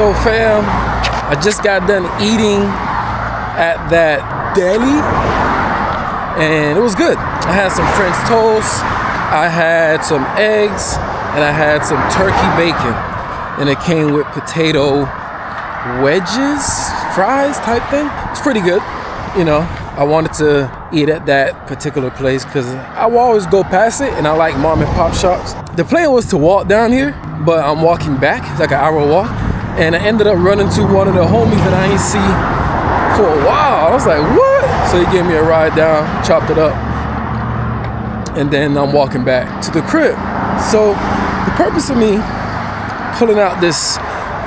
So fam, I just got done eating at that deli and it was good. I had some French toast, I had some eggs, and I had some turkey bacon. And it came with potato wedges, fries type thing. It's pretty good, you know. I wanted to eat at that particular place because I will always go past it and I like mom and pop shops. The plan was to walk down here, but I'm walking back. It's like an hour walk. And I ended up running to one of the homies that I ain't see for a while. I was like, what? So he gave me a ride down, chopped it up. And then I'm walking back to the crib. So the purpose of me pulling out this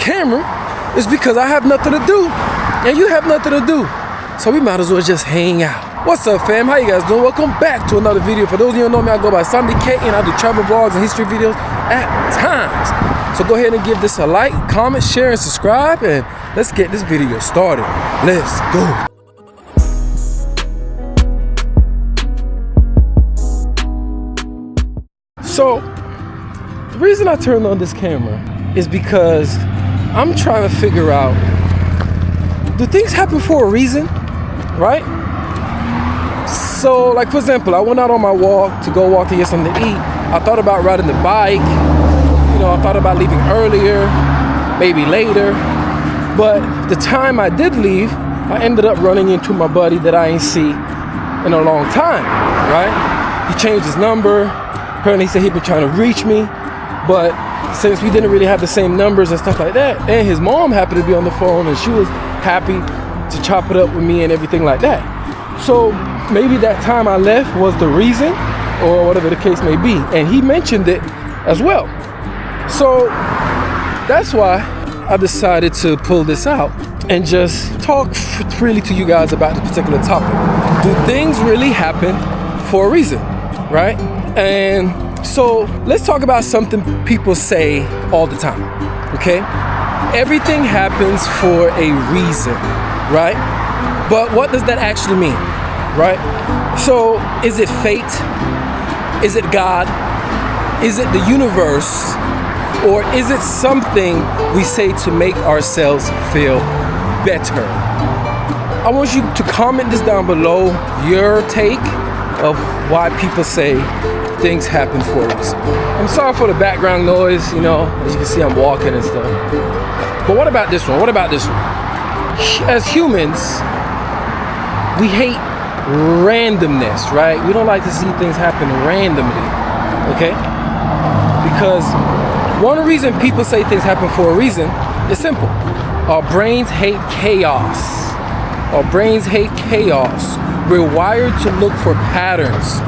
camera is because I have nothing to do and you have nothing to do. So we might as well just hang out. What's up fam, how you guys doing? Welcome back to another video. For those of you who don't know me, I go by Samdicating. I do travel vlogs and history videos at times. So go ahead and give this a like, comment, share, and subscribe, and let's get this video started. Let's go. So the reason I turned on this camera is because I'm trying to figure out, do things happen for a reason, right? So like for example, I went out on my walk to go walk to get something to eat. I thought about riding the bike, you know, I thought about leaving earlier, maybe later. But the time I did leave, I ended up running into my buddy that I ain't see in a long time, right? He changed his number. Apparently he said he'd been trying to reach me, but since we didn't really have the same numbers and stuff like that, and his mom happened to be on the phone and she was happy to chop it up with me and everything like that. So maybe that time I left was the reason, or whatever the case may be, and he mentioned it as well. So that's why I decided to pull this out and just talk freely to you guys about this particular topic. Do things really happen for a reason, right? And so let's talk about something people say all the time, okay? Everything happens for a reason, right? But what does that actually mean, right? So is it fate? Is it God? Is it the universe? Or is it something we say to make ourselves feel better? I want you to comment this down below, your take of why people say things happen for a reason. I'm sorry for the background noise, you know, as you can see I'm walking and stuff. But what about this one? What about this one? As humans, we hate randomness, right? We don't like to see things happen randomly, okay? Because one reason people say things happen for a reason is simple. Our brains hate chaos. Our brains hate chaos. We're wired to look for patterns,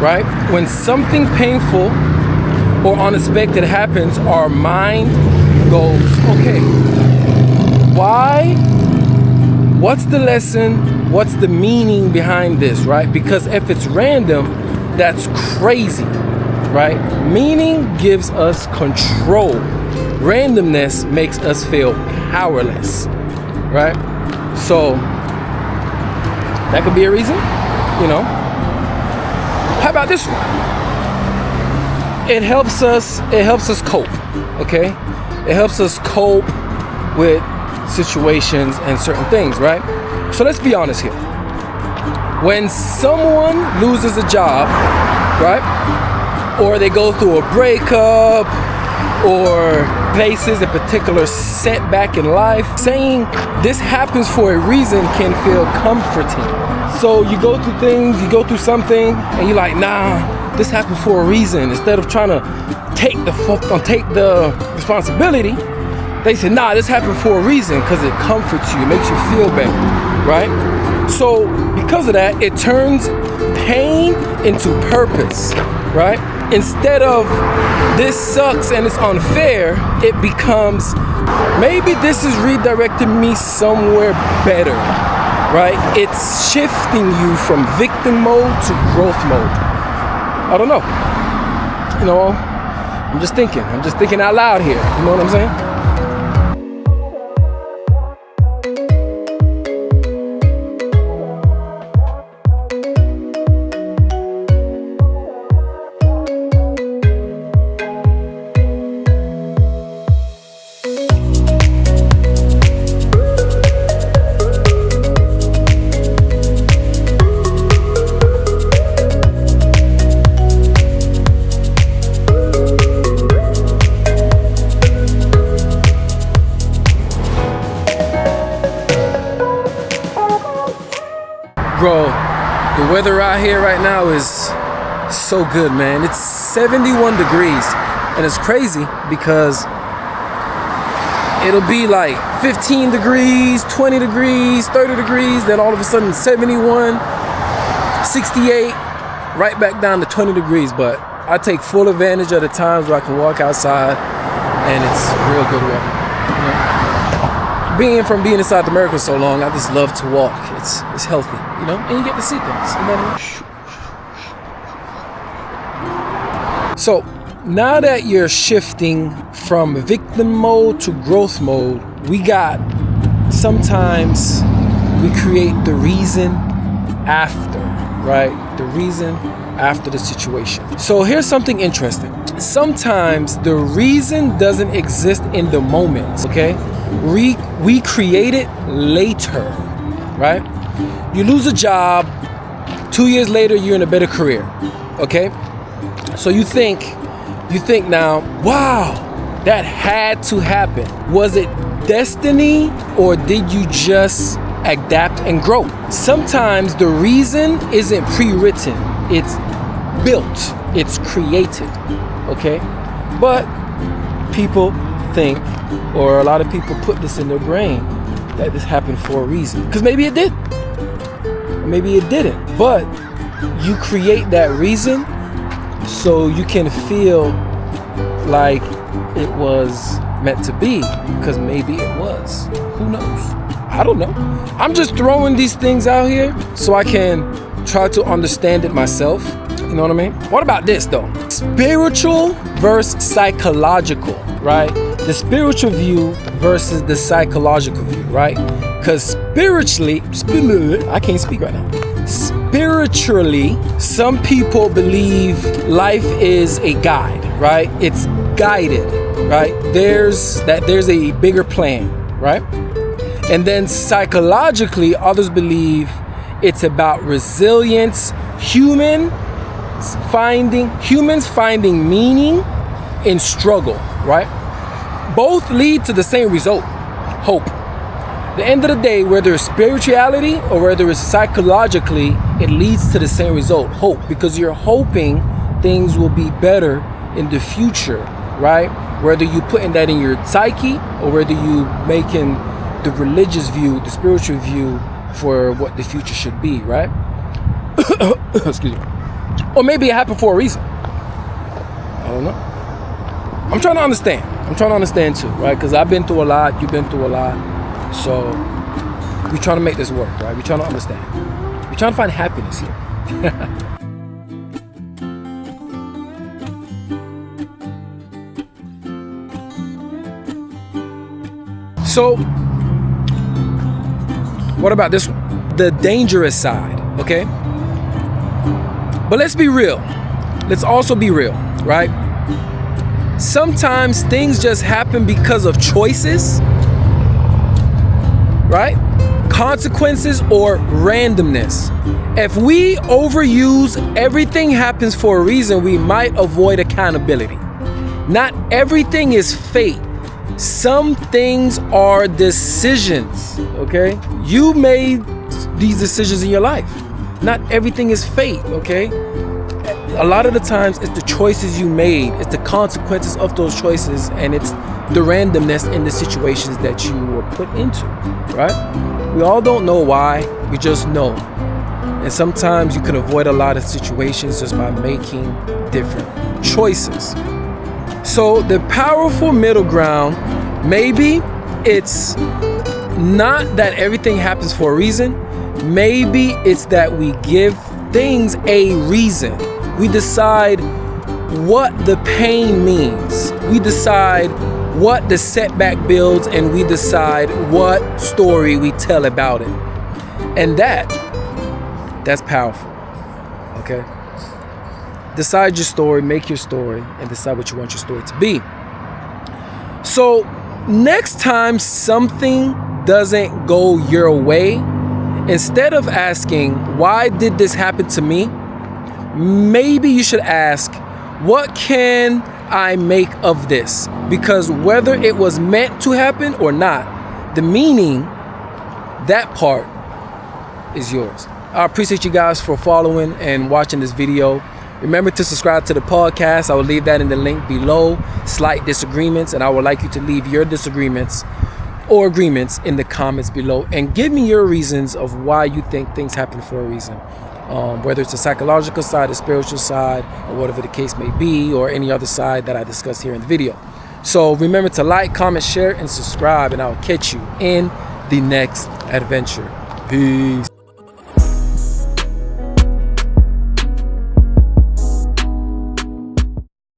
right? When something painful or unexpected happens, our mind goes, okay, why? What's the lesson? What's the meaning behind this, right? Because if it's random, that's crazy, right? Meaning gives us control. Randomness makes us feel powerless, right? So that could be a reason, you know. How about this one? It helps us cope, okay? It helps us cope with situations and certain things, right? So let's be honest here. When someone loses a job, right? Or they go through a breakup or faces a particular setback in life, saying this happens for a reason can feel comforting. So you go through things, you go through something, and you're like, nah, this happened for a reason. Instead of trying to take the responsibility, they say, nah, this happened for a reason because it comforts you, it makes you feel better, right? So because of that, it turns pain into purpose, right? Instead of this sucks and it's unfair, it becomes maybe this is redirecting me somewhere better, right? It's shifting you from victim mode to growth mode. I don't know. You know, I'm just thinking out loud here. You know what I'm saying? Bro, the weather out here right now is so good, man. It's 71 degrees. And it's crazy because it'll be like 15 degrees, 20 degrees, 30 degrees, then all of a sudden 71, 68, right back down to 20 degrees. But I take full advantage of the times where I can walk outside and it's real good weather. You know? Being inside America so long, I just love to walk. It's healthy, you know, and you get to see things. So now that you're shifting from victim mode to growth mode, sometimes we create the reason after, right? The reason after the situation. So here's something interesting. Sometimes the reason doesn't exist in the moment, okay? We create it later, right? You lose a job, 2 years later, you're in a better career, okay? So you think now, wow, that had to happen. Was it destiny or did you just adapt and grow? Sometimes the reason isn't pre-written, it's built, it's created, okay? But people think, or a lot of people put this in their brain, that this happened for a reason. Because maybe it did, maybe it didn't. But you create that reason so you can feel like it was meant to be, because maybe it was. Who knows? I don't know. I'm just throwing these things out here so I can try to understand it myself. You know what I mean? What about this though? Spiritual versus psychological, right? The spiritual view versus the psychological view, right? Because spiritually, I can't speak right now. Spiritually, some people believe life is a guide, right? It's guided, right? There's a bigger plan, right? And then psychologically, others believe it's about resilience, humans finding meaning in struggle, right? Both lead to the same result, hope. At the end of the day, whether it's spirituality or whether it's psychologically, it leads to the same result, hope, because you're hoping things will be better in the future, right? Whether you putting that in your psyche or whether you making the religious view, the spiritual view for what the future should be, right? Excuse me. Or maybe it happened for a reason. I don't know. I'm trying to understand. I'm trying to understand too, right? Because I've been through a lot, you've been through a lot. So we're trying to make this work, right? We're trying to understand. We're trying to find happiness here. So what about this one? The dangerous side, okay? But let's be real. Let's also be real, right? Sometimes things just happen because of choices, right? Consequences or randomness. If we overuse everything happens for a reason, we might avoid accountability. Not everything is fate. Some things are decisions, okay? You made these decisions in your life. Not everything is fate, okay? A lot of the times it's the choices you made, it's the consequences of those choices, and it's the randomness in the situations that you were put into, right? We all don't know why, we just know. And sometimes you can avoid a lot of situations just by making different choices. So the powerful middle ground, maybe it's not that everything happens for a reason. Maybe it's that we give things a reason. We decide what the pain means. We decide what the setback builds, and we decide what story we tell about it. And that's powerful, okay? Decide your story, make your story, and decide what you want your story to be. So next time something doesn't go your way, instead of asking, why did this happen to me? Maybe you should ask, what can I make of this? Because whether it was meant to happen or not, the meaning, that part is yours. I appreciate you guys for following and watching this video. Remember to subscribe to the podcast. I will leave that in the link below. Slight disagreements, and I would like you to leave your disagreements or agreements in the comments below, and give me your reasons of why you think things happen for a reason, whether it's a psychological side, a spiritual side, or whatever the case may be, or any other side that I discussed here in the video. So remember to like, comment, share, and subscribe, and I'll catch you in the next adventure. Peace.